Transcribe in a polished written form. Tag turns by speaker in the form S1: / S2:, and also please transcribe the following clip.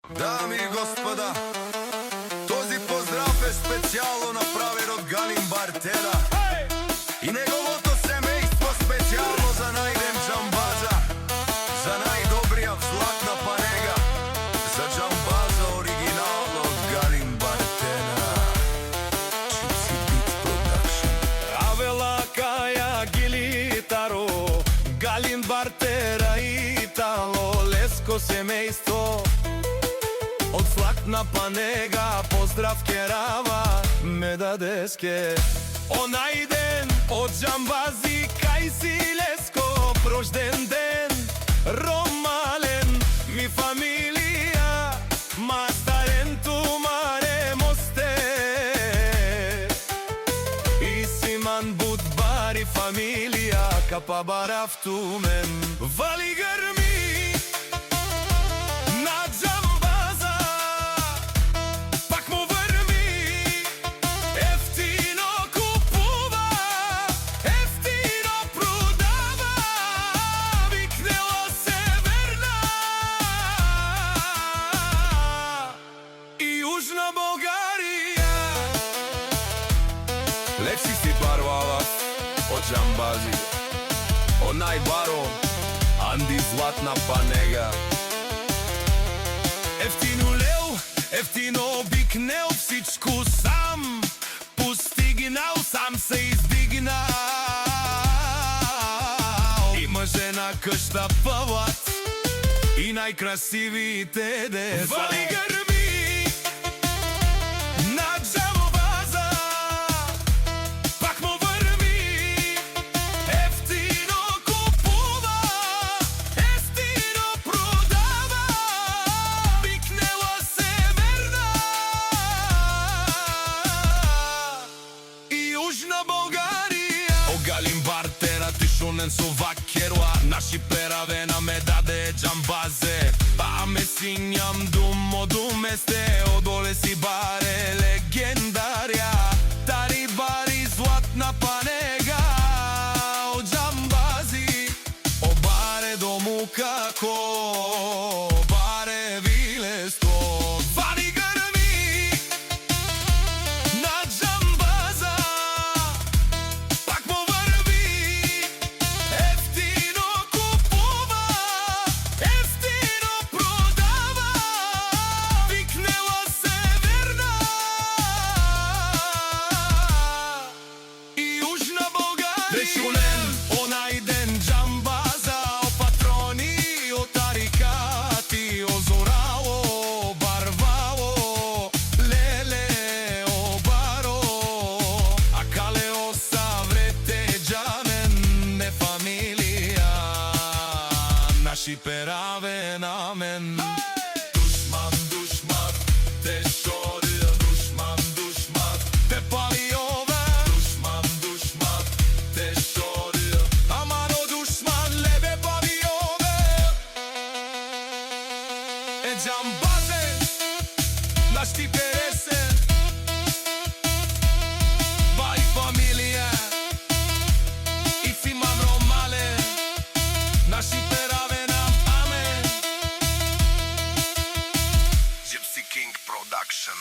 S1: Дами и господа, този поздрав е специјално направен од Галин Бартера и неговото семејство специјално за најден Джамбаза, за најдобриот златна панега, за Джамбаза оригинално од Галин Бартера. Gypsy Beat Production.
S2: Avela Kaja Gilitaru, Галин Бартера Итало, леско семејство од златна панега, поздрав керава ме дадеске. Онај ден од Джамбази кај си леско, рожден ден ромален ми фамилија, мастарен тумаре мосте и симан будбари фамилија капа барав тумен. Вали грми на Джамбаза, пак му врми, ефтино купува, ефтино продава, викнело се верна и Јужна Българија. Лекси си барвала од Джамбази, онај баро Анди златна панега. Ефтино леу, ефтино обикнел, всичко сам постигнал, сам се издигнал. Има жена къща палат и најкрасивите деца. Вали грми на Джамбаза, пак му врми, ефтино купува, ефтино продава, викнела се верна и Јужна Българија. О Галин Бартера тишунен со вакеруа, наши преравена ме даде Джамбазе, па ме синјам думо думесте, одоле си баре легендарија, тари бари златна панега од Джамбази, о баре дому како баре вилесто. Вали грми на Джамбаза, пак му врми, ефтино купува, ефтино продава, викнела се верна и Јужна Българија. Речулен онај ден Джамбаза, о патрони, о тарикати, о зорало, барвало, леле, о баро, а кале осаврете джамен, не фамилија, наши пераве на мен. Душман, душман, те шорија, душман, душман, те пали ове. Душман, душман, те шорија, амано душман, лебе пали ове. Е Джамбазе, наш ти пересе, бај фамилија, и симан ромале, наши пераве нам амен. Gypsy King Production.